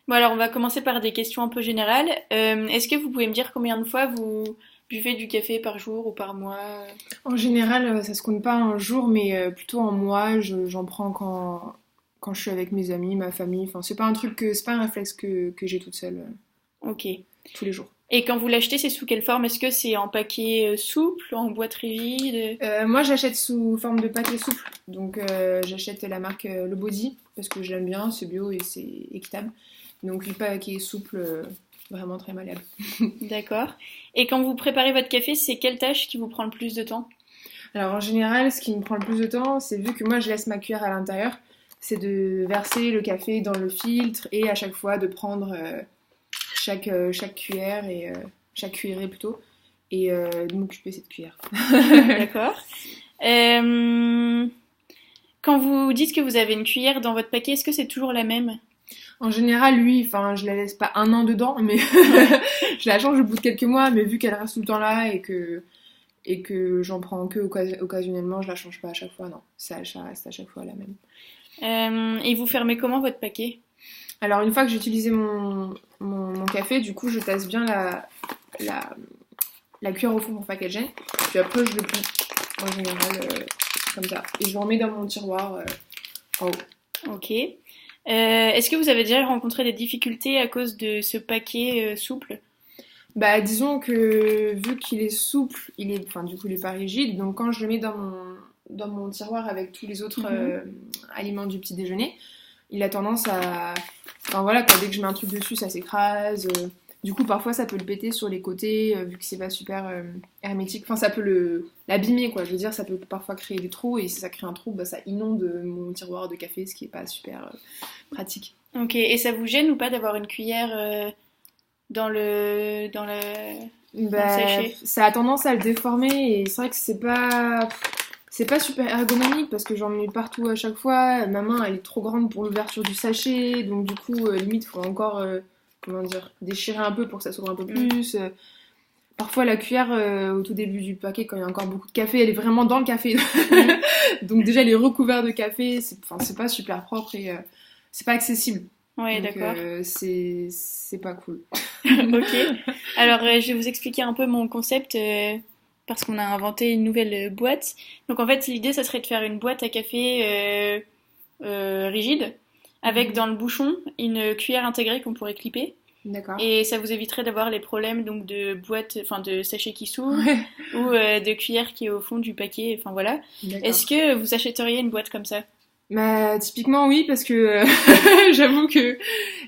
Bon, alors on va commencer par des questions un peu générales. Est-ce que vous pouvez me dire combien de fois vous buvez du café par jour ou par mois? En général, ça se compte pas en jours, mais plutôt en mois. J'en prends quand je suis avec mes amis, ma famille. Enfin, c'est pas un réflexe que j'ai toute seule Ok. tous les jours. Et quand vous l'achetez, c'est sous quelle forme? Est-ce que c'est en paquet souple, en boîte rigide? Moi, j'achète sous forme de paquet souple. Donc, j'achète la marque Le Body parce que j'aime bien, c'est bio et c'est équitable. Donc, le paquet souple, vraiment très malléable. D'accord. Et quand vous préparez votre café, c'est quelle tâche qui vous prend le plus de temps? Alors, en général, ce qui me prend le plus de temps, c'est vu que moi, je laisse ma cuillère à l'intérieur, c'est de verser le café dans le filtre et à chaque fois de prendre chaque cuillère et chaque cuillerée plutôt et de m'occuper de cette cuillère. D'accord. Euh, Quand vous dites que vous avez une cuillère dans votre paquet, est-ce que c'est toujours la même? En général, lui, enfin, je la laisse pas un an dedans, mais Ouais. je la change au bout de quelques mois, mais vu qu'elle reste tout le temps là et que j'en prends que occasionnellement, je la change pas à chaque fois, non. Ça reste à chaque fois la même. Et vous fermez comment votre paquet? Alors, une fois que j'ai utilisé mon café, du coup, je tasse bien la, la cuillère au fond pour pas qu'elle gêne. Puis après, je le plie en général comme ça. Et je le remets dans mon tiroir en haut. Ok. Est-ce que vous avez déjà rencontré des difficultés à cause de ce paquet souple? Bah, disons que vu qu'il est souple, enfin, du coup, il est pas rigide. Donc, quand je le mets dans mon tiroir avec tous les autres Mhm. aliments du petit déjeuner, il a tendance à. Enfin, voilà, quoi, dès que je mets un truc dessus, ça s'écrase. Du coup, parfois, ça peut le péter sur les côtés, vu que c'est pas super hermétique. Enfin, ça peut l'abîmer, quoi. Je veux dire, ça peut parfois créer des trous, et si ça crée un trou, bah, ça inonde mon tiroir de café, ce qui est pas super pratique. Ok. Et ça vous gêne ou pas d'avoir une cuillère dans dans le Bah, sachet? ça a tendance à le déformer, et c'est vrai que c'est pas super ergonomique parce que j'en mets partout à chaque fois. Ma main, elle est trop grande pour l'ouverture du sachet, donc du coup, limite, faut encore, comment dire, déchirer un peu pour que ça s'ouvre un peu Hmm. plus. Parfois, la cuillère, au tout début du paquet, quand il y a encore beaucoup de café, elle est vraiment dans le café. Hmm. Donc déjà, elle est recouverte de café, enfin, c'est pas super propre et c'est pas accessible. Ouais, Donc d'accord. c'est pas cool. Ok. Alors, je vais vous expliquer un peu mon concept parce qu'on a inventé une nouvelle boîte. Donc, en fait, l'idée, ça serait de faire une boîte à café rigide avec Mhm. dans le bouchon une cuillère intégrée qu'on pourrait clipper. D'accord. Et ça vous éviterait d'avoir les problèmes donc de boîte, enfin de sachet qui s'ouvre Ouais, ou de cuillère qui est au fond du paquet. Enfin voilà. Est-ce d'accord. que vous achèteriez une boîte comme ça? Bah, typiquement, oui, parce que j'avoue que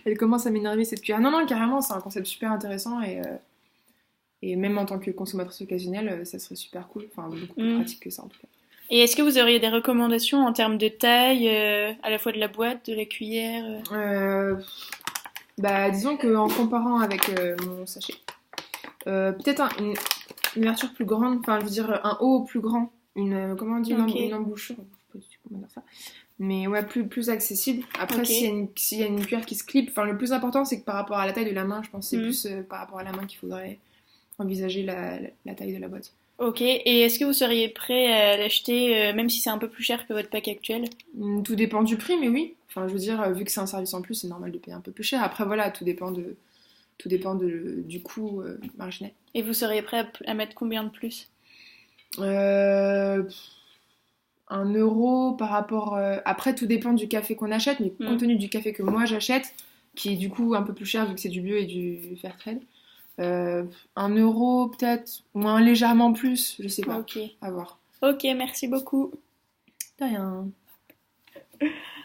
elle commence à m'énerver cette cuillère. Non, non, carrément, c'est un concept super intéressant et même en tant que consommatrice occasionnelle, ça serait super cool. Enfin, beaucoup plus Hmm. pratique que ça en tout cas. Et est-ce que vous auriez des recommandations en termes de taille, à la fois de la boîte, de la cuillère? Euh, Bah, disons qu'en comparant avec mon sachet, peut-être une ouverture plus grande, enfin, je veux dire, un haut plus grand, comment on dit, Ok, une embouchure, je sais pas du tout comment dire ça, mais ouais, plus accessible. Après, ok. s'il y a une cuillère qui se clip, enfin, le plus important, c'est que par rapport à la taille de la main, je pense que c'est Hmm. plus par rapport à la main qu'il faudrait envisager la taille de la boîte. Ok. Et est-ce que vous seriez prêt à l'acheter même si c'est un peu plus cher que votre pack actuel? Tout dépend du prix, mais oui. Enfin, je veux dire, vu que c'est un service en plus, c'est normal de payer un peu plus cher. Après, voilà, du coût marginal. Et vous seriez prêt à mettre combien de plus? Euh, 1 euro par rapport. Après, tout dépend du café qu'on achète, mais compte Hmm. tenu du café que moi j'achète, qui est du coup un peu plus cher vu que c'est du bio et du fair trade, euh, 1 euro peut-être, ou un légèrement plus, je sais pas. Ok. À voir. Ok, merci beaucoup. De rien.